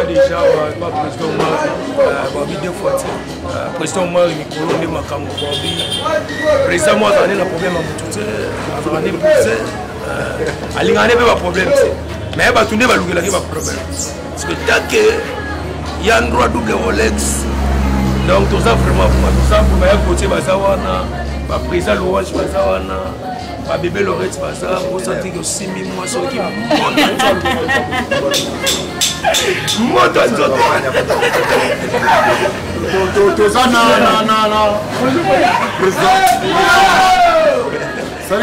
déjà deux fois président moi micro de makambo président moi on a un problème à tout on a des poussé alingane pas problème mais ba tunde ba lugela ki ba problème parce que tant que il y a un droit double Rolex donc tout ça vraiment tout ça pour ba côté bazawana ba président louange bazawana ba bébé Lorette baza on sentit que 6 000 mois sur qui moto nzoto to ça na président il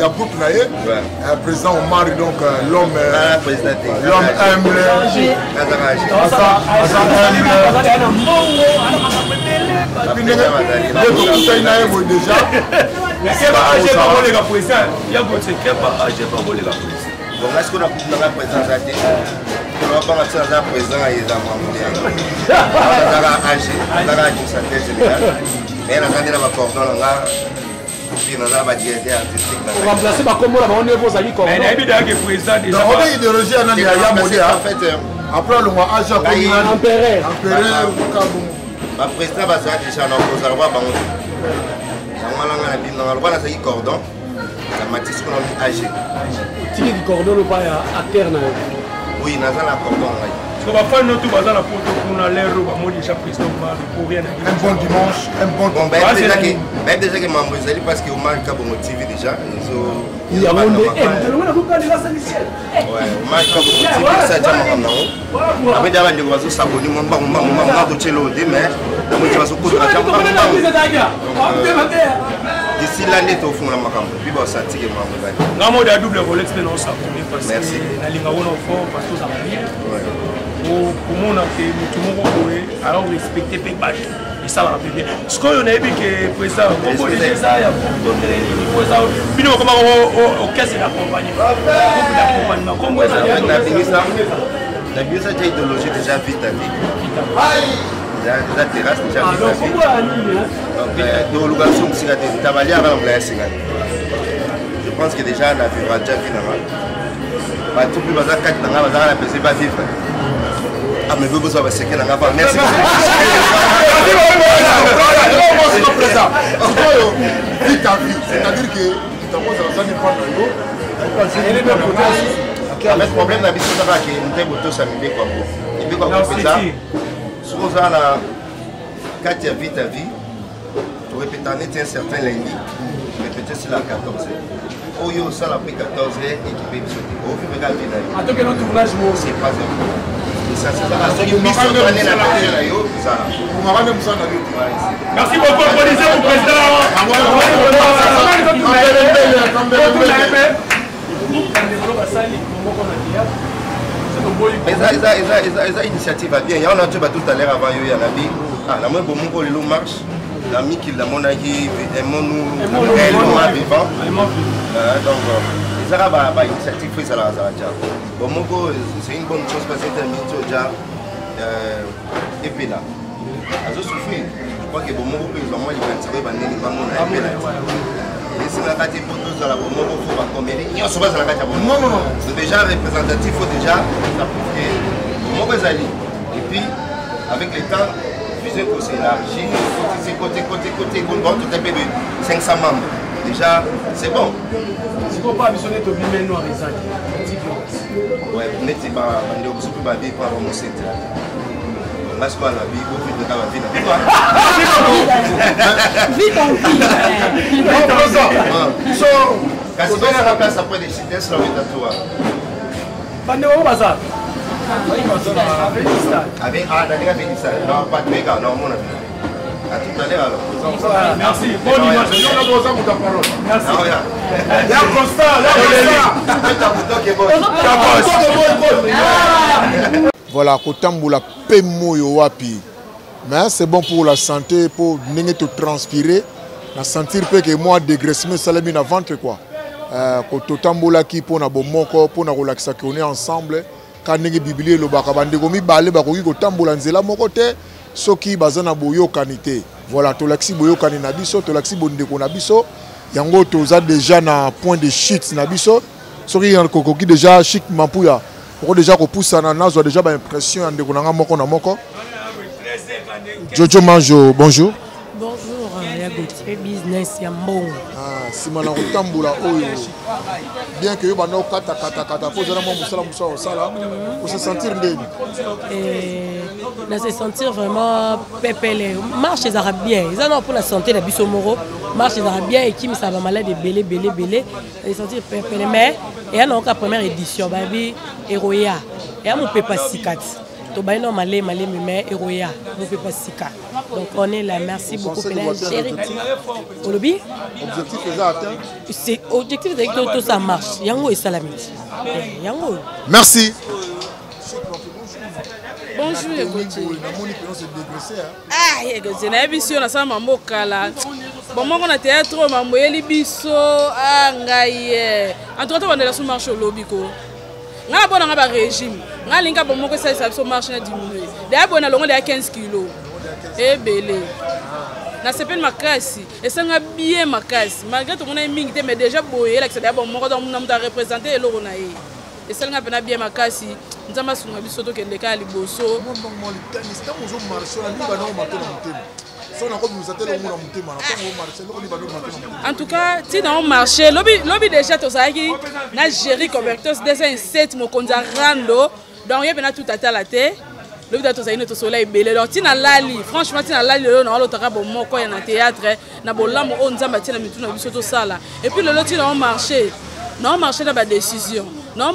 y a beaucoup de président Omar, donc l'homme humble, est-ce qu'on a pu la présenter? On va pas faire ça présent et les amants. Mais la grande ma cordon là, puis on a ma directeur artistique. Pour remplacer ma combo là, on est vos amis comme. Mais il y a des présidents déjà. On a idéologie à Nania Modéa. Après le mois Aja comme empereur. Ma président va ça déjà dans vos arbres bango. On a la loi là c'est cordon. La matisse qu'on a mis âgé. Tu dis cordon ou pas à terre là? Oui, on a la cordon là. Parce qu'on va faire notre bazar la photo pour nous aller au bas déjà président pour rien. Un bon dimanche, un bon. Bon ben déjà que membre Zali parce que au Mali Kabongo TV déjà il y a un monde. Ouais, au Mali Kabongo TV ça déjà mon nom. Après déjà on va se s'abonner mon de chelo mais on va se coudre d'ici l'année au fond la makambo puis bon ça tire membre Zali. Non mode à double Rolex mais non ça parce que la ligne au fond parce que ça va bien. Pour mon affaire, tout le monde alors respecter les badges et ça va bien. Ce qu'on a vu que président, comment les ça, il y a beaucoup de président. Puis nous comment au caisse d'accompagnement. Comment ça la biose a idéologie déjà vite à vie. La terrasse déjà vite à vie. Donc le garçon qui s'est travaillé avant la je pense que déjà la vivra déjà finalement. Bah tout le monde va quatre dans la PC va vivre. Ah mais vous avez ce qu'elle a pas. Merci. C'est-à-dire que le problème c'est que nous ça me quoi. Il veut quoi ça. Sur ça la quand il vite à vie. Pour répéter un certain lundi. Répéter sur la 14. Oyo ça la pris 14 équipé de sauter. Au vu regarder là. En tout cas notre tournage moi c'est pas ça. Merci beaucoup, policier, au président. Esa initiative bien. Il y a un autre tout à l'heure avant il y a la vie. Ah, la moins bon le marche. L'ami qui l'a mon aïe et mon nous vivant. Donc ça va initiative fait ça là bon c'est une bonne chose parce que déjà et puis là à ce souffrir je crois que bon moi ils ont moins identifié bandini bango na et et c'est la carte pour tous la bon moi faut pas comme il y a souvent la carte non c'est déjà représentatif faut déjà ça prouve que bon moi ali et puis avec le temps fusion qu'on s'élargit c'est côté bon tout un peu de 500 membres. Déjà, c'est bon. Si on pas missionner to bi men noir exact. Ouais, mais c'est pas on est super pas bien pour mon centre. Parce qu'on a vie au fil de la vie. Vite en vie. So, quand tu vas à la place après des cités sur le tatouage. Bande au bazar. Avec d'ailleurs avec ça. Non, pas de méga, non mon ami. À tout à l'heure alors. Merci. Bon dimanche. Merci. Voilà, Kotambula Pemo Yowapi. Mais c'est bon pour la santé, pour te transpirer. Na sentir que moi dégraissement salami na ventre quoi. Quand totambola qui pour na bomoko pour na relaxer qu'on est ensemble. Quand ngi biblier lo baka bande komi balé bakoki ko tambola nzela moko te soki bazana boyo kanité. Voilà to laxi boyo kanina biso to laxi bonde ko na biso. Yango toza déjà na point de chute na biso. Soki yan kokoki déjà chic mampuya. Pour déjà ko poussa na nazo déjà ba impression ande ko na moko na moko. Jojo Manjo, bonjour. Bonjour, Yagoté Business Yambon. Si je suis bien que je se sentir se sentir vraiment pépélé. Marche les Arabiens. Ils en ont pour la santé, la bisomoro. Marche les Arabiens et qui me savent malade de belé. Ils sentir pépélé. Mais il y a une première édition. Baby, Héroïa. Et à mon pépa sikat. Tobaï non malé mais Héroïa. Mon pépa sikat. Donc on est là. Merci beaucoup. Chérie. Olobi? Objectif est atteint. C'est objectif de que tout ça marche. Yango et Salamit. Yango. Merci. Bonjour. Ah, c'est une émission na sama mokala. Bon moi on a théâtre mambo yeli biso angaye. En tout cas on est là sur marché au lobby ko. Nga bona nga ba régime. Nga linka bon moko ça so marche na diminuer. D'ailleurs bona longo de 15 kg. Eh belé. Na sepel makasi et ça nga bien makasi malgré tout on a mingi mais déjà boyé là que c'est bon moko donc on a représenté eloko na ye et ça nga pena bien makasi nzamba sunga biso to kende ka liboso en tout cas si dans le marché lobby déjà to ça qui na gérer converters dessin 7 mo konza rando donc il y a tout à la tête. Le vidéo ça notre soleil belé donc tina lali franchement tina lali le na lotaka bon moko ya na théâtre na bolamo on nzamba tina mituna biso to sala et puis le loti na marché na ba décision non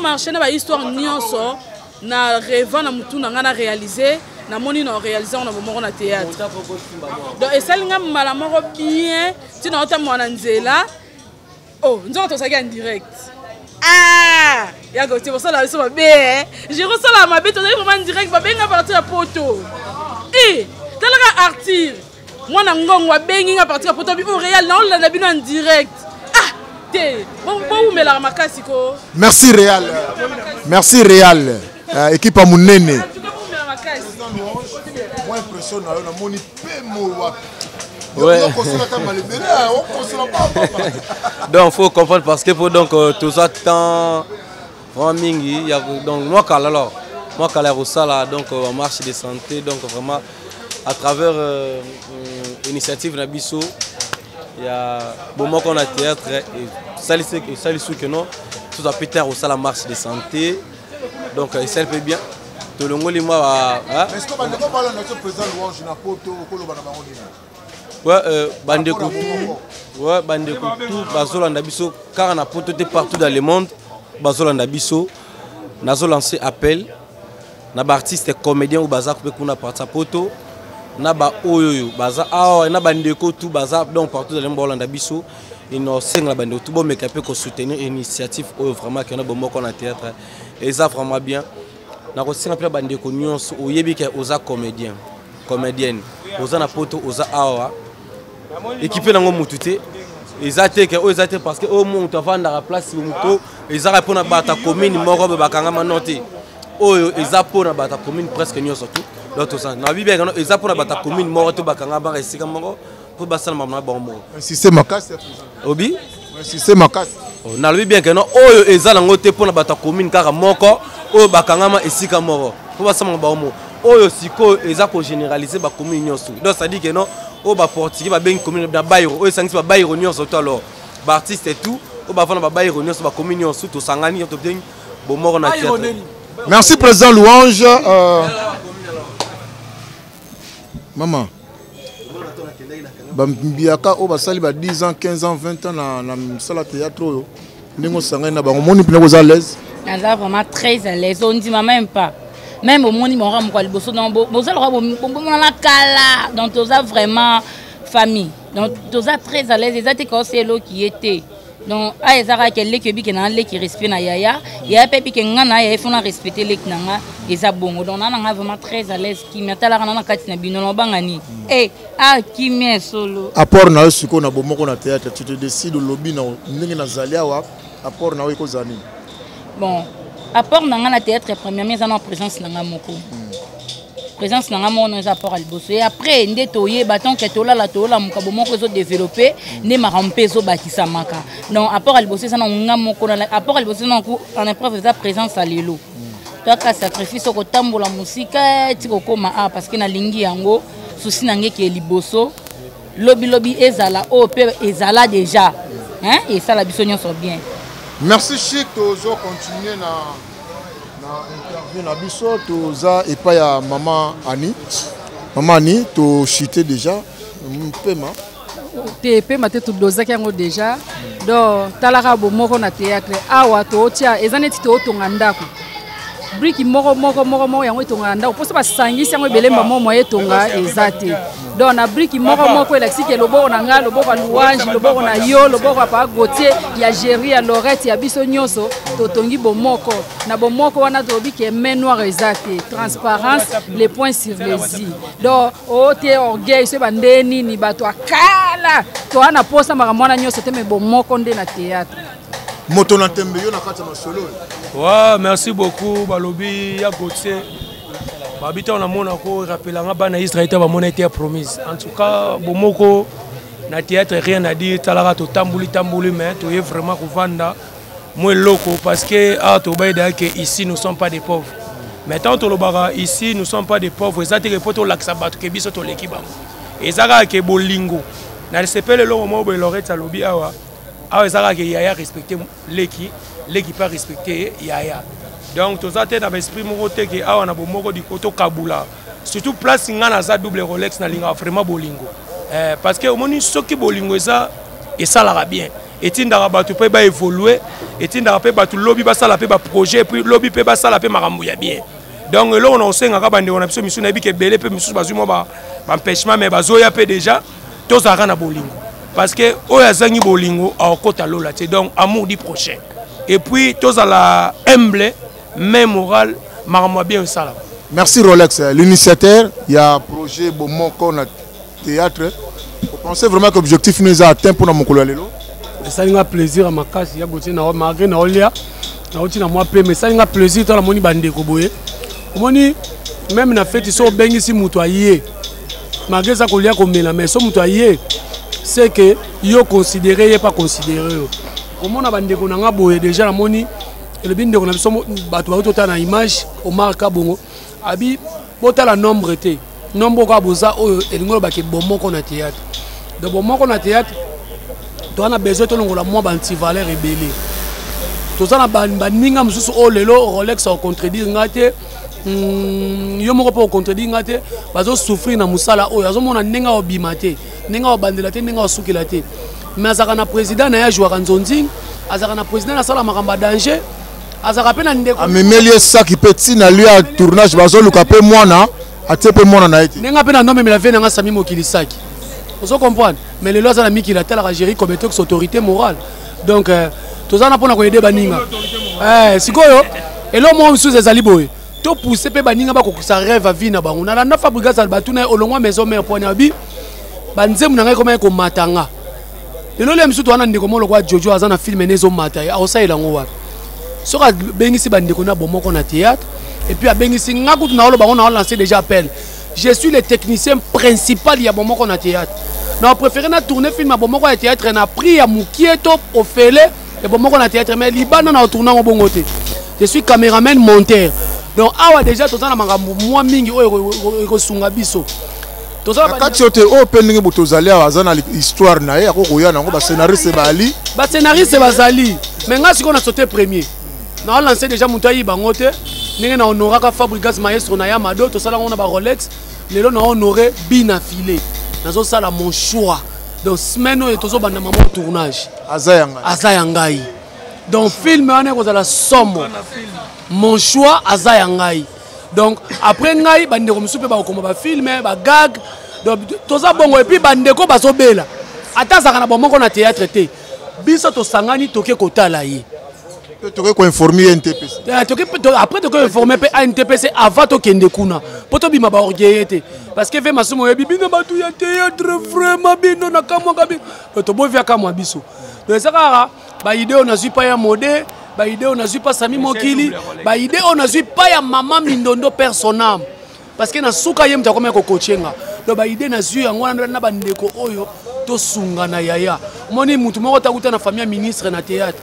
marché na ba histoire nyonso na rêve na mutuna ngana réaliser na moni na réaliser on a bon na théâtre donc et ça linga mala moko bien tina ota mwana nzela oh nzo to ça en direct. Ah, Yagoté, vous savez, c'est ma belle. Je ressens la ma belle, tu as vraiment direct, ma belle, à partir de la poteau. Eh, tu as artiste. Moi, je suis à partir de la poteau, au réel, non, on l'a en direct. Ah, t'es bon, vous mettez la macasse. Merci, Réal. Merci, Réal. Équipe à mon néné. Moi, impressionné, on a mon ipémo. Ouais. Donc il faut comprendre parce que pour donc tout ça temps il y a donc moi là donc en marche de santé donc vraiment à travers initiative Nabiso il y a moment qu'on a théâtre et ça que non tout ça peut être au la marche de santé donc ça peut bien tout le monde moi est-ce que on parle de notre président Louange na poto ko loba na bango ouais, Bandekoutou, Bazolanda Bisso, car on a porté partout dans le monde. Bazolanda Bisso, nous avons lancé appel. Nous avons artistes comédiens ou bazar qu'on a parti à poto. Nous avons oyoyo, bazar, nous avons Bandekoutou, bazar, donc partout dans le monde Bazolanda Bisso. Et nous avons Bandekoutou, bon, mais qui peut soutenir une initiative vraiment qui a bon mot qu'on a théâtre. Et ça vraiment bien. Nous avons aussi appelé Bandekoutou, où il y a des comédiens, comédiennes, aux ana poto, aux awa. Équipé dans mon tuté, ils attaquent parce que au monde avant dans la place moto, ils arrivent pour battre la commune, moro bakanga manoté. Oh, ils apportent la battre commune presque nous surtout. L'autre sens. Na bibi ils apportent la battre commune moro to bakanga ba resika moro pour basal mamna ba moro. Si c'est makas. Obi? Si c'est makas. Na bibi bien que non, oh ils allent ngoté pour la battre commune car moko, oh bakanga ma esika moro. Pour basal ba moro. Oh siko ils apportent généraliser ba commune nyosu. Donc ça dit que non. Au bas portugais va bien commune na bairo au sangi ba bairo nyonso to alors ba artiste et tout au bas vendre ba bairo nyonso ba commune nyonso to sangani to bien bon mort na théâtre. Merci président Louange. Maman bambiaka o basali ba 10 ans 15 ans 20 ans na sala théâtre oyo ndingo sangani na bango moni pina ko à l'aise. Naza vraiment très à l'aise, on dit même pas. Même au monde, mon rang, le bosso dans la cala, donc tu as vraiment famille, donc tu as très à l'aise. Les autres conseils qui étaient, donc ezaka ke leki bi ke na leki respect na yaya ya pepi ke ngana ya fona respecter leki nanga eza bongo donc na nga vraiment très à l'aise qui metala kana na kati na bino no bangani qui met solo apport na siko na bomoko na théâtre tu te décides lobby na ndenge na zalia wa apport na ko zani bon apport na nga na théâtre premièrement eza na présence na nga moko présence na nga mo na apport al bosso et après ndé toyé baton ke tola la mukabo moko zo développer né marampe zo bakisa maka donc apport al bosso ça na nga moko na apport al bosso na ko en épreuve za présence à lelo toi ka sacrifice ko tambola musika tiko koma parce que na lingi yango souci na ngeke liboso lobby ezala pe ezala déjà hein et ça la bisonyo so bien. Merci Chic tozo continuer na interview na biso toza et pas ya maman Ani to chité déjà pema te pema te to dozaki yango déjà donc talaka bo moko na théâtre awa to tia ezaneti to tonga ndako brique moko yango etonga ndako poso basangisi yango ebelemba momo etonga ezate donc na brique moko elakisiki loboko na nga loboko louange loboko na yo loboko pa Gautier ya Géry ya Lorette ya biso nyonso totongi bomoko na bomoko wana tobi ke main noire ezate transparence les points sur les i donc ote orgueil se bandeni ni bato akala to ana posa makamwana nyonso te me bomoko nde na théâtre moto na tembe yo na kati na solo. Ouais, merci beaucoup balobi ya Gautier. Babita on a mona ko rappelanga bana Israël ta ba mona été promise. En tout cas, bomoko na théâtre rien à dire, talaka to tambuli mais to est vraiment ko vanda moi loko parce que to baida que ici nous sommes pas des pauvres. Mais tant to lobara ici nous sommes pas des pauvres, ezati ke poto laksa bato ke biso to lekiba. Ezaka ke bolingo. Na sepele lo mo bo Lorette lobi awa. Ezaka ke yaya respecter leki pas respecter yaya. Donc tout ça tête avec esprit moko te ke awa na bomoko di koto kabula. Surtout place ngana za double Rolex na linga vraiment bolingo. Parce que au moni soki bolingo ça et ça la bien. Et tindara batu pe ba évoluer, et tindara pe batu lobby ba sala pe ba projet puis lobby pe ba sala pe makambo ya bien. Donc là on senga ka bande on a biso misu na bi ke belé pe misu bazuma ba empêchement mais bazoya pe déjà to za na bolingo. Parce que oya zangi bolingo a okota lola te donc amour du prochain. Et puis tous à la humble mais moral marmo bien ça. Merci Rolex, l'initiateur, il y a projet Bomoko na théâtre. Vous pensez vraiment que l'objectif nous a atteint pour nous mokolo lelo? Ça a plaisir à ma casse, il y a beaucoup na malgré na olia. Na oti na moi pe mais ça a plaisir dans la moni bande ko boye. Moni même na fête so bengi si mutoyer. Malgré ça ko lia ko mela mais so mutoyer c'est que yo considéré et pas considéré. Comment on a bandé qu'on a boé déjà la moni et le bin de qu'on a besoin bateau tout en image au marque bongo abi bota la nombre était nombre quoi boza et l'ingolo ba ke bombo qu'on a théâtre de bombo qu'on a théâtre to on a besoin to la moi banti valeur rebelle to ça na baninga mususu o lelo Rolex au contredire ngate yo moko po contredire ngate bazo souffrir na musala o yazo mona nenga obimate nenga obandela te nenga osukila te mais azaka na président na ya joueur Nzonzing azaka na président na sala makamba danger azaka pe na ndeko amemeli ça qui petit na lui à tournage bazo luka pe mwana atepe mwana na eti nenga pe na nome la vena nga Sami Mokilisaki vous comprendre mais le loza na miki la tala Géry comme autorité morale donc tozana pona ko aider baninga sikoyo elo mo sous ezali boye to pousser pe baninga ba ko sa rêve à vie na bango na la fabrication batuna olongwa maison mère pona bi banzemu na ngai comme ko matanga lelo le msutu wana ndeko molo kwa Jojo azana film nezo mata ya osaila ngowa soka bengisi bandeko na bomoko na théâtre et puis abengisi ngakutu na olo bango na lancer déjà appel je suis le technicien principal ya bomoko na théâtre na préféré na tourner film à bomoko na théâtre na prix ya mukieto ofele et bomoko na théâtre mais libana na tourner ngo bongote je suis caméraman monteur donc awa déjà tozana makambo moi mingi oyo ekosunga biso kati yote o pendingi botozali azana histoire na ye akokoya nango ba scénariste bali ba scénariste bazali mais nga siko na sauté premier na lancé déjà mutayi bangote ninge na honoraka Fabrigas maestro na Yamado to sala ngona ba Rolex lelo na honoré bina filé nazo sala mon choix donc semaine oyo tozo banda maman tournage azayangai donc film ane ko la somme mon choix azayangai donc après ngai bandeko musupe ba ko ba filmer ba gag donc toza bongo et puis bandeko bazobela ata zaka na bomoko na théâtre te biso tosangani toke kotala ye toke ko informer NTPC après toke informer pe NTPC avant tokende kuna po tobima ba orgueil te parce que ve masumo yebi bino batu ya théâtre vraiment bino na kamwa kabi to bovia kamwa biso donc ça kara ba idée on a su pas ya modé ba idée on a su pas Sami Mokili ba idée on a su pas ya Mama Mindondo personnam parce que na suka ye mta koma ko coachinga donc ba idée na su yango na bandeko oyo to sunga na yaya moni mutu moko takuta na famille ministre na théâtre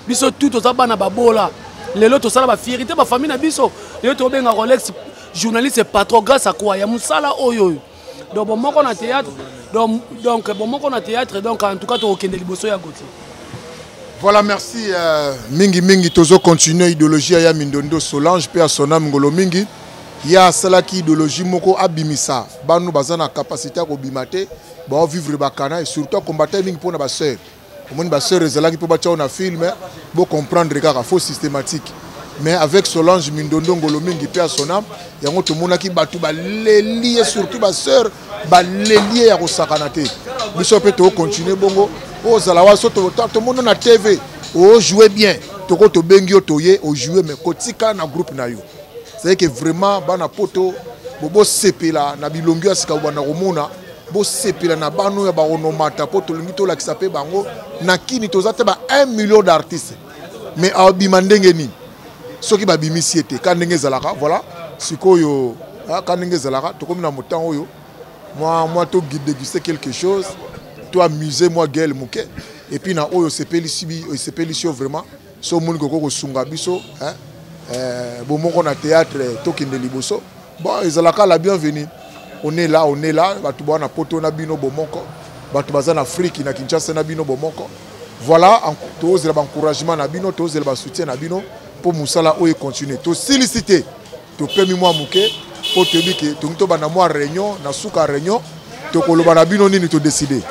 biso tout to zabana babola lelo to sala ba fierté ba famille na biso lelo to benga Rolex journaliste patron grâce à quoi ya musala oyo donc bon moko na théâtre donc bon moko na théâtre donc en tout cas to okende liboso ya Gauthier. Voilà, merci mingi tozo continuer idéologie ya Mindondo Solange pe asona ngolo mingi ya salaki idéologie moko abimisa banu bazana capacité ko bimate ba vivre bakana et surtout combattre mingi pona ba sœur omoni ba sœur ezalaki po ba tia na film bo comprendre kaka faux systématique mais avec Solange Mindondo ngolo mingi pe asona yango to monaki batu ba leli surtout ba sœur ba leli ya ko sakanate biso pe to continuer bongo o zalawa so to monde na TV o jouer bien to ko to bengi o toye o jouer mais kotika na groupe na yo c'est que vraiment bana poto bobo sepela na bilongi asika bana komona bo sepela na bano ya ba onomata poto lingi to la kisape bango na kini to zate ba 1 million d'artistes mais abima ndenge ni soki ba bimisi ete ka ndenge zalaka voilà sikoyo ka ndenge zalaka to komi na motan oyo moi to déguster quelque chose to amuser moi Gaël Mouké et puis na oyo sepeli sibi vraiment so moni ko sunga biso hein bon moko na théâtre tokende liboso bon ezalaka la bienvenue on est là batu bana poto na bino bomoko batu bazana Afrique na Kinshasa na bino bomoko voilà to zela ba encouragement na bino to zela ba soutien na bino pour musala oyo continuer to solliciter to pemi moi Mouké po te bike to ngito bana moi réunion na suka réunion to koloba na bino nini to décider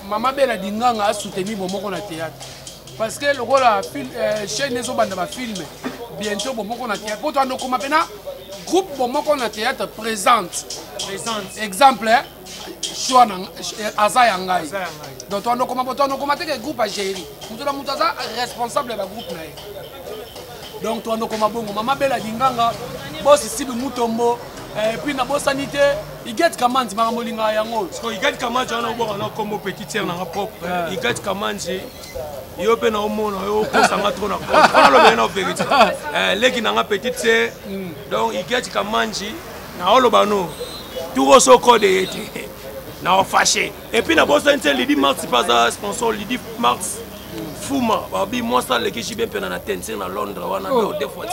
Mama Bella Dinganga a soutenu Bomoko na théâtre parce que le rôle chaîne les bande ma film bientôt Bomoko na théâtre pour toi nous comme appena groupe Bomoko na théâtre présente exemple choix Azaya Ngai donc toi nous comme que groupe à gérer mutu la mutaza responsable de groupe na donc toi nous comme bongo Mama Bella Dinganga boss Sibi Mutombo et puis na bosanité il get Kamanzi maramolinga yango so il get Kamanzi on a na comme petite sœur na propre il get Kamanzi yo pe na omona yo ko sanga trop na on le bien en vérité leki na petite sœur donc il get Kamanzi na olobano tout so code été na fâché et puis na bosanité Lydie Marx pas sponsor Lydie Marx Fuma babi moi ça le qui bien pendant la tentir na Londres wana deux fois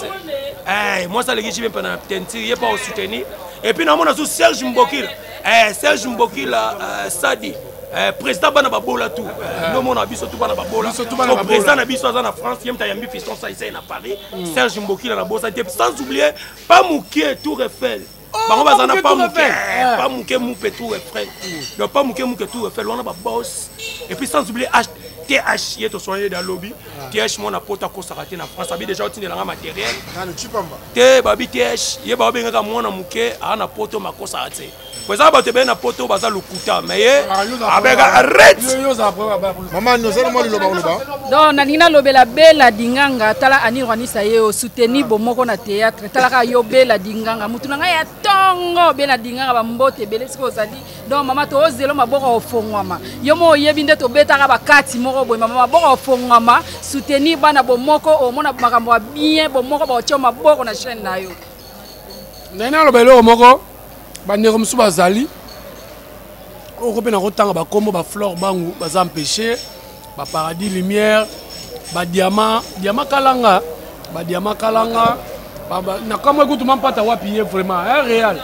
moi ça le qui bien pendant la tentir il pas au soutenir et puis na mona sous Serge Mbokila Serge Mbokila Sadi président bana babola tout no mona biso tout bana babola président na biso na France yemta yambi fiston ça ici na Paris Serge Mbokila na bossa sans oublier pas Mouké Tour Eiffel bango bazana pas Mouké Moupe Tour Eiffel non pas Mouké Tour Eiffel on a ba boss et puis sans oublier TH il est au soigné dans le lobby TH mon apôtre a consacré en France abi déjà otine la matériel te babi TH ye ba benga mwana Mouké ana poto makosate kweza ba te bena poto baza lukuta mais abega arrête maman nous allons moi le loba donc na nina lobela Bella Dinganga tala ani rwanisa ye o soutenir Bomoko na théâtre tala ka yo Bella Dinganga mutu na ya tongo Bella Dinganga ba mbote bele siko zali donc mama to ozelo maboko ofongwama yo mo yebi nde to betaka ba kati moko boy mama maboko ofongwama soutenir bana Bomoko o mona makambo bien Bomoko ba otio maboko na chaîne na yo nena lobelo moko bandeko musu bazali okope na kotanga bakombo ba fleur bangu baza empêché ba paradis lumière ba diamant kalanga na kamwe kutu mampata wapi ye vraiment réel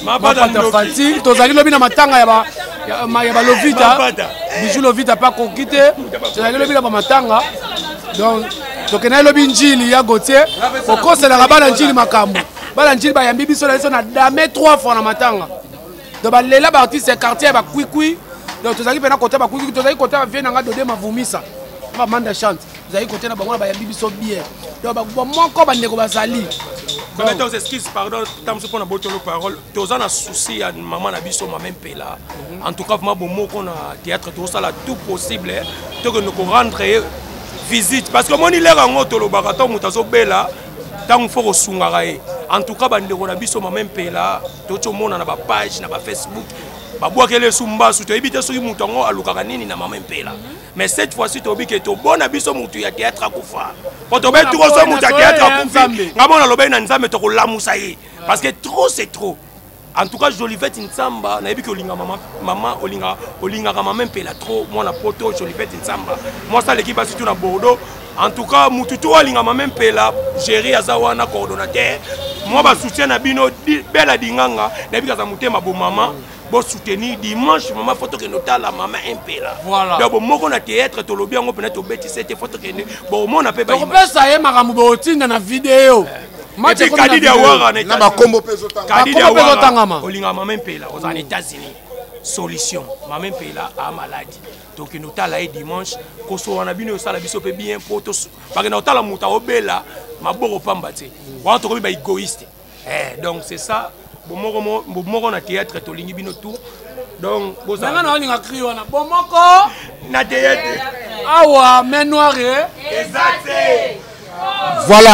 mampata fatigue tozali lobi na matanga ya ba Lovita bijou Lovita pas kokite tozali lobi na ba matanga donc tokena lobi njili ya Gauthier okosela bana njili makambo bala njili ba yambi biso na dame 3 fois na matanga donc ba lela ba artiste quartier ba kwikwi donc tozali pena côté ba kwikwi tozali côté ba vie nanga dodé mavumisa ba manda chante tozali côté na bango na bayambi biso bien donc moko bandeko bazali Maintenant, excuse, pardon, tant que pour la bonne parole, tu as un souci à maman na biso maman pela. En tout cas, moi bon mot qu'on a théâtre tout ça là tout possible, tu que nous rendre visite parce que mon il est en auto le baraton mutazo bela tant faut resungarae. En tout cas, bandeko na biso maman pela, tout le monde na ba page na ba Facebook. Babouakele sumba su to ebite soki mutongo alukaka nini na maman pela. Mais cette fois-ci tu obi que to bona biso mutu ya théâtre akufa. Quand on met trop so mutu ya théâtre akufa, ngabona lobe na nzambe to kolamusa ye parce que trop c'est trop. En tout cas Jolivette Nsamba na ebi que olinga maman olinga maman pela trop moi na poto Jolivette Nsamba. Moi ça l'équipe a surtout na Bordeaux. En tout cas mutu to olinga maman pela géri azawana coordonnateur. Moi ba soutien na bino bela dinganga na ebi ka mutema bo maman. Bon soutenir dimanche maman photo que nota la maman un peu là voilà donc bon on a théâtre to lobi on peut bêti cette photo que bon on a pas on peut ça y maramu botinda na vidéo match kadi de wara na ba combo peso tanga kadi de wara tanga olinga maman un peu là aux États-Unis solution maman un peu là a maladie donc nota la dimanche ko so wana bino sala biso pe bien poto parce que nota la muta obela maboko pamba te wa to ko ba égoïste donc c'est ça bomoko na théâtre tolingi bino tout donc bozanga na olinga cri wana bomoko na théâtre awa main noire exact voilà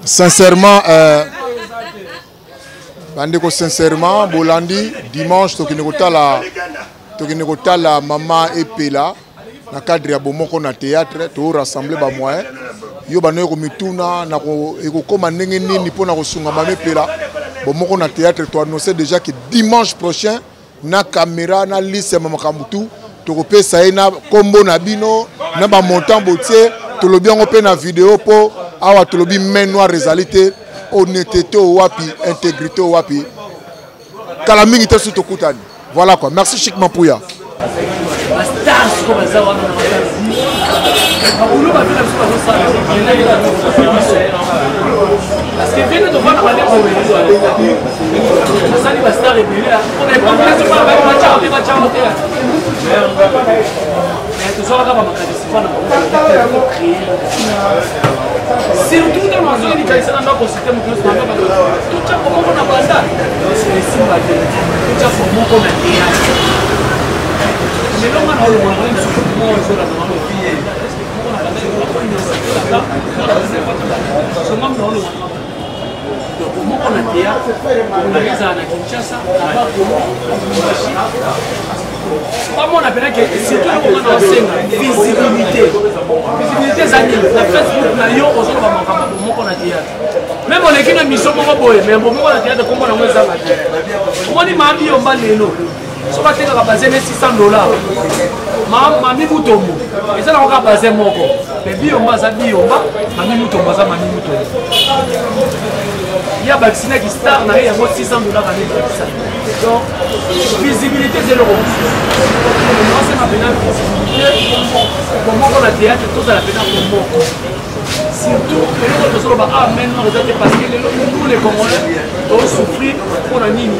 sincèrement bandeko sincèrement bolandi dimanche tokende kotala mama epela na cadre ya bomoko na théâtre to rassembler ba moyens yo banoye komituna na ekokoma ndenge nini mpona kosunga mama epela bomoko na théâtre to annoncer déjà que dimanche prochain na caméra na liste mama kamutu to kopesa ye na kombo na bino na ba montant botier to lobi ngo pe na vidéo po awa to lobi main noire réalité honnêteté wapi intégrité wapi kala mingi te suto kutani voilà quoi merci Chic Mampouya parce que bien de voir la manière dont ça va star rebelle on est pas prêt pour la match mais tout ça là va créer surtout dans la zone qui est dans notre système que nous avons tout ça comment on a basa c'est ici va tout ça comment on a dit mais non on a le moyen de se comment on joue la maman fille donc on a théâtre on a mis à Kinshasa on appelle que surtout on a visibilité la Facebook na yo ozo ba makamba on a théâtre même on est une mission moko boye mais on a théâtre comme on a moins ça on dit mami on va lelo so ba teka basé $600 mami mutombo eza na ko basé moko mais biomba za biomba mami mutombo za mami mutombo il y a vacciné qui star na ya $600 année donc visibilité de l'euro c'est ma pénale visibilité comment on a théâtre tout ça la pénale pour moi surtout les autres ah maintenant parce que nous les Congolais on souffrir pour la nini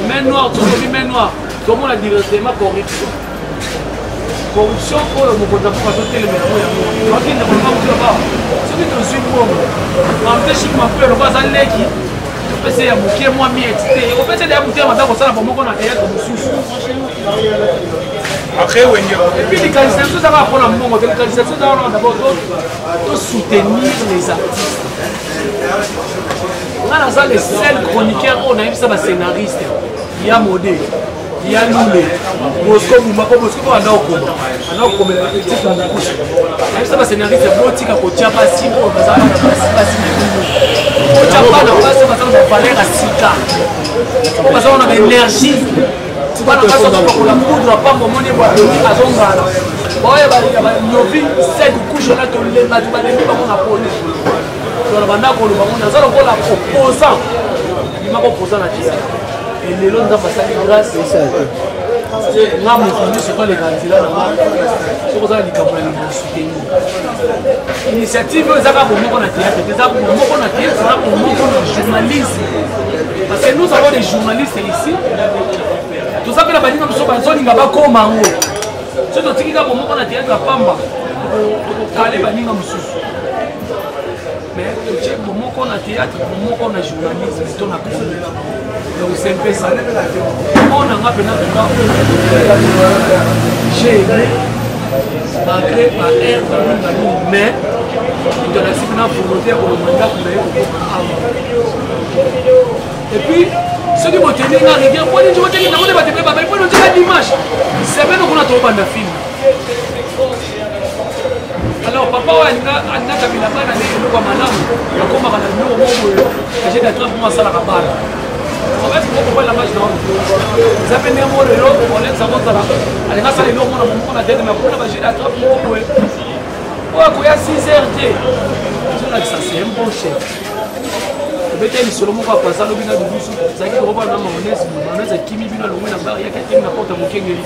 main noire tout le main noire comment la directement corruption pour le mokonza pour azoter le métro ya mo ok na ko ko ba soki to suis pour en fait Chic Mampouya le basa leki pese ya mokie moi mi excité o pese ya mokie mata ko sala bomoko na théâtre mususu après wenye et puis les qualifications ça va prendre un moment les qualifications ça va d'abord de soutenir les artistes on a ça les seuls chroniqueurs on a eu ça ba scénariste il y a modé il y a Loulé, Bosco Boumako, Bosco Anaoko, Anaoko, ça va scénariste, Botika, Kochapa, Simo, Bazana, Kochapa, on passe à Valère à Sika. On passe à l'énergie. Tu vas passer à la poudre, pas mon monnaie, à Zongala. Il y a Novi, 7 couches là, tu les vas les mettre dans la police. Dans la bande, on a la opposant. Il m'a proposé la théâtre. Et les lots d'ambassade grâce c'est ça. C'est là mon c'est pas les candidats là. C'est pour ça les campagnes de soutenir. Initiative ça va pour nous on a théâtre, ça pour nous on a théâtre, ça pour nous on a journalisme. Parce que nous avons des journalistes ici. Tout ça que la banine nous sommes en zone ngaba ko mango. C'est notre tika pour nous on a théâtre à Pamba. tokokale baninga mosusu mais totie bomoko na théâtre bomoko na journalisme to na chronique donc c'est un peu ça on a mpena tuka j'ai aimé malgré ma air mais internasi mpena volonté ya kolomanda kunaye et puis soki boteninga rigueur poni nti botekina mone batepe babali poni oteka dimanche semaine okona tobanda film alors papa oyo alinaka bilanga na ndenge eloko ya malamu akomaka na biloko moko ege datrap mo asalaka bana obeti mokokoela match na eza mpe ndenge moko lelo olex akozala alinga asala eloko mona momoko na tete me akona bage datrap moko boye oyo akoya 6h te ezolakisa c'est un bon chef obete lisolo moko apasa alobi na lubusu ezalaki kokobana na mayonnaise akimi bino alongwe na bar yaki akimi na porte ya mokengeli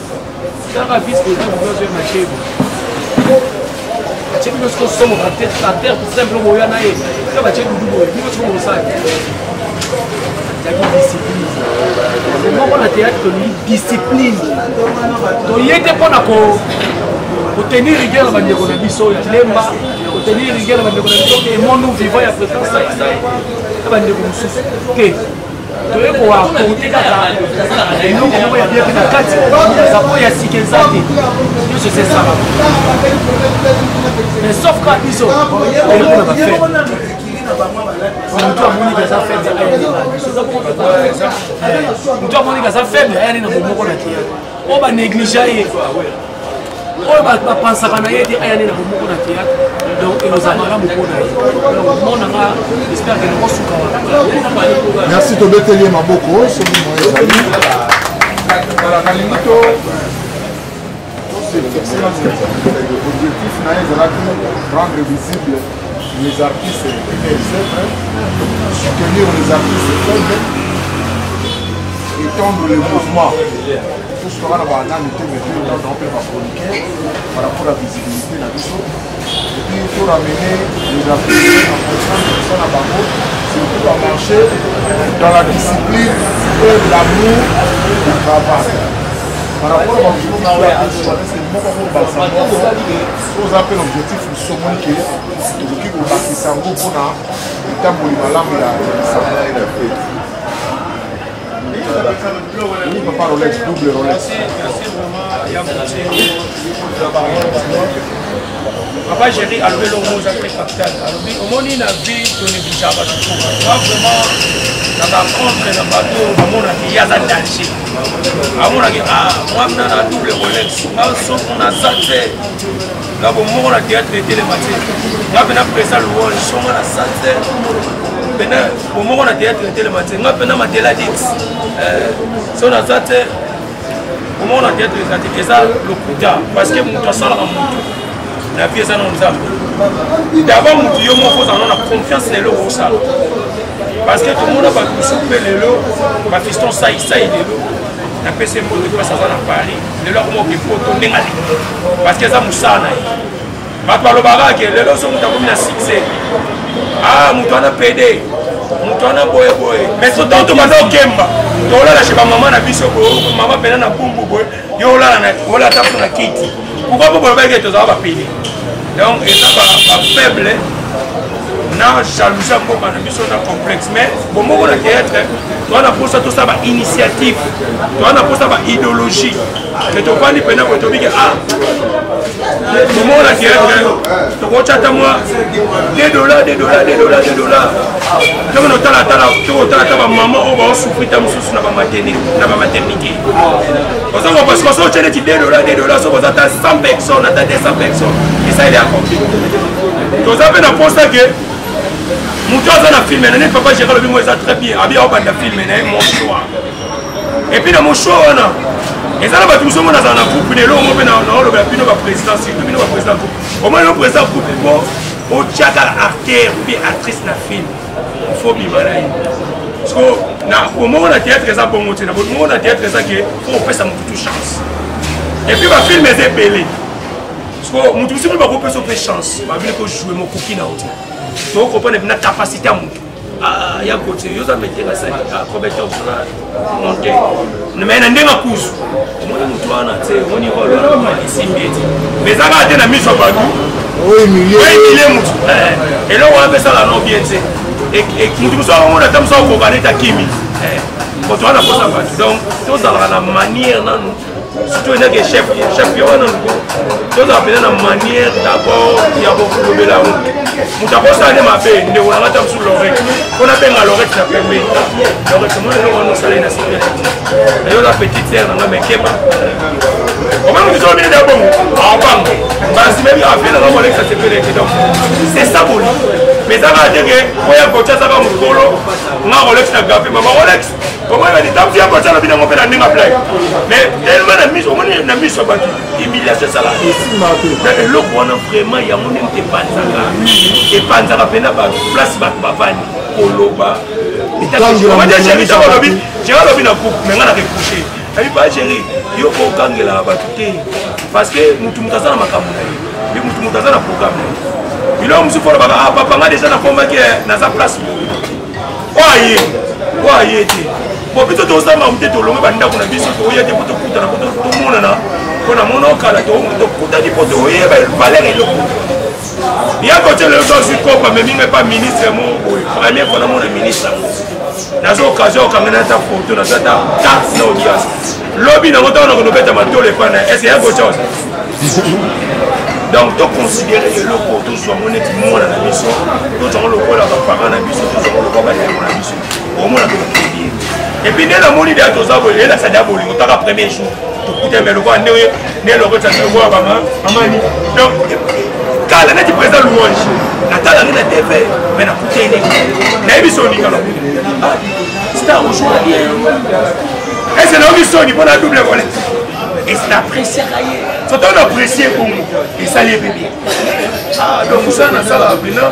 kaka vice président bugazo ya machebo batie bino siko somoka terre tout simple boya na ye to batie dudu boye bino siko mosaki ezalaki discipline moko na théâtre tolingi discipline toye te mpona kotenir rigueur na bandeko na biso ya lemba kotenir rigueur na bandeko na biso emonu vivant ya président saisai na bandeko mosusu ke toye koaporte kaka eloko moko ya bien mpe na kati zapo ya sika eza te nyonso esesala mais sauf ka biso eloko na bafete mutu amoniki aza faible mutu amoniki aza faible ayani na bomoko na tia oyo banéglige ye oyo bapansaka na ye te ayani na bomoko na théâtre donc eloza malamu mpona ye monanga espère ke nakosuka wana merci tobeteli ye maboko soki mo ezali nalingi to objectif na ye ezalaki rendre visible les artistes soutenir les artistes faibles étendre le mouvement tout ce qu'on a dans par rapport à la visibilité et puis pour ramener les artistes en fonction de surtout à marcher dans la discipline et l'amour du travail. Par rapport à l'objectif du sommet qui est au Bakisango pour le temps pour les oui, papa Rolex, double Rolex. Papa Géry a levé l'homme aux après capital. Au monde, il a vu que les bouchons à tout. Moi, vraiment, dans la contre le bateau, à mon avis, il y a un danger. À mon avis, moi, je suis double Rolex. Moi, on a santé. Là, on a théâtre et télématique. Moi, je suis présent, je suis à la santé. Au moment où on a théâtre et télématique, moi, je suis à la dix. Si on a santé, au moment où on a théâtre et télématique, c'est ça le coup d'art. Parce que mon toit, ça, la pièce à nos âmes. D'abord, nous disons qu'on a confiance dans le Rosa. Parce que tout le monde a pas souffert le lot, ma fiston ça il est l'eau. La PC mot de passe à Paris, le lot comment il faut tourner à l'île. Parce que ça moussana. Ma parole baraque, le lot sont comme un succès. Ah, mouton a pédé, mouton a boé. Mais ce temps, tu m'as dit Kemba. Tu as lâché ma maman à Bissau, maman pédé na Bumbu boy, yo là na tape na Kitty. Pourquoi vous pouvez que tu vas payer? Donc, il y a un faible, na jalousie pour qu'on ait un complexe. Mais, pour moi, on a théâtre, tu as pour ça tout ça, initiative, tu as pour ça, idéologie. Et tu vas dire que tu as pour moi, on a théâtre, tu as moi $2. Tu as la maman, on va souffrir ta mousse sur la maternité. Parce que si tu as $2, si tu as 100 personnes, tu as 200 personnes. Et ça, il est accompli. Tu as fait un poste que Mouton a filmé, papa Gérald Bimo est très bien. Abi a filmé, mon choix. Et puis dans mon choix, et ça, nous sommes dans un groupe, nous sommes dans le président, surtout le président groupe. Au moins, le président groupe, au théâtre, acteur ou bien actrice dans le film, il faut vivre là. Parce que au moment où on a théâtre, c'est bon, au moment où on a théâtre, c'est ça qu'il faut faire ça, toute chance. Et puis, le film est belé. Parce que mon tout pas faire chance. Je vais jouer mon coquille dans le donc on a une capacité à ya côté yo za mettre la salle prometteur na monter mais na ndenga kuzu moni mutu wana te moni rolo na isimbieti mais ça va te na miso batu oui milieu mutu et là on va faire ça la non bien te et mutu so on a tam so ko kaneta kimi quand on a posé ça donc tout ça la manière na surtout il y a des chefs il y a la manière d'abord il y a beaucoup de belles amours nous avons ça ma paix nous avons la sur l'oreille on a bien à l'oreille ça permet l'oreille comment on nous salé na sécurité et la petite sœur na mais keba comment nous sommes bien d'abord en banque parce que même il a fait la l'oreille ça sécurité donc c'est ça pour lui mais ça va dire que quand il y a côté ça va me colo na Rolex na gafé maman Rolex comment il va dire tant qu'il y a côté ça bien on fait la même blague mais tellement na mise au bâti humiliation ça là et le on a vraiment il y a mon même panzaka et panzaka pena ba place ba bavani koloba on va dire chéri ça va lobby j'ai un lobby na coupe mais on a couché et pas chéri yo ko kangela ba tout parce que mutu mutazana makambo na ye mutu mutazana programme il a monsieur pour ba papa nga déjà na combat que na sa place oye ti bon plutôt to sama mteto longa banda kuna biso to oye te poto kuta na poto to mona na kona mono kala to kuta di poto oye ba valeur et le il y a côté le dos du corps mais même pas ministre mon premier fois mon ministre dans cette occasion quand on a ta photo dans cette carte na audience lobby na ngota na ko beta matole pana est-ce qu'il y a autre chose donc to considérer le poto soit monnaie mo na biso to tong le ko la parents na biso to tong le ko ba na biso au moins et puis dès la monnaie de Toza Bolé, la Sadia Bolé, on t'a premier jour. Tout coûte mais le roi né le roi ça se voit maman. Donc quand la net présent louange, la tala na TV, mais na coûté né. Na émission ni kala. C'est un aujourd'hui. Et c'est la mission ni pour la double volée. Et c'est apprécié raillé. C'est un apprécié pour nous. Et ça les bébés. Ah donc ça na ça la bina.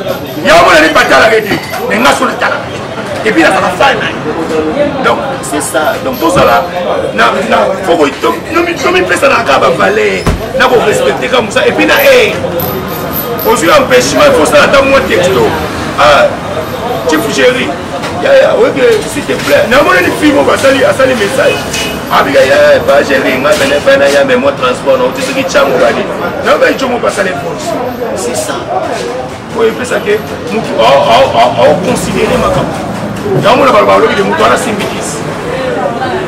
Il y a mon aller battre arrêter. Mais nga sur le tala. Et puis là ça va faire donc c'est ça donc tout ça là faut que nous place dans la cave valer n'a pas respecter comme ça et puis là aujourd'hui empêchement il faut ça dans mon texto chef chéri ouais s'il te plaît n'a pas de film on va saluer à saluer message abi ya ba chéri nga bene ya mais moi transport on te qui chamo bali non mais je me passe les forces c'est ça faut il ça que nous considérer ma campagne. Il y a un peu de moutons à la symbiotique.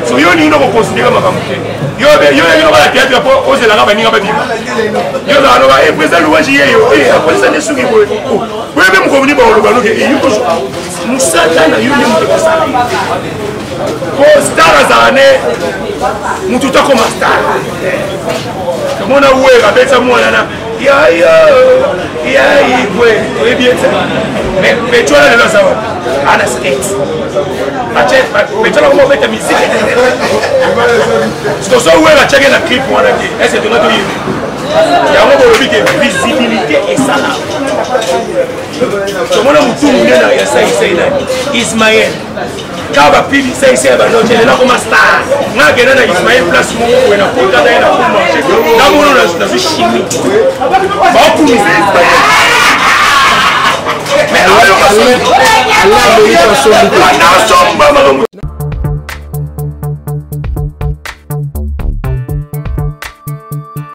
So yo ni no considérer ma campagne. Yo no ba théâtre pour oser la rabani ngaba biba. Yo na no ba e président louange yo après ça ne suki boy. Boy même comme ni ba lo ba no ke yo ko musata na yo ni muteka sana. Ko star azane mutu ta comme star. Comment on a oué avec ça moi là. Ya ouais, oui bien ça. Mais tu vois là ça va. À la skate. Mais tu vois comment mettre musique. C'est ça où la checker la clip pour la qui. Est-ce que tu vas te dire? Il y a un moment de visibilité et ça là. Comment on a tout le monde là ça Ismaël. Kaba pili sai ba no tele na kuma star. Na gena na Ismaël place mo ko na kota na kuma. Na mo na na chimi. Ba ku mi mais alors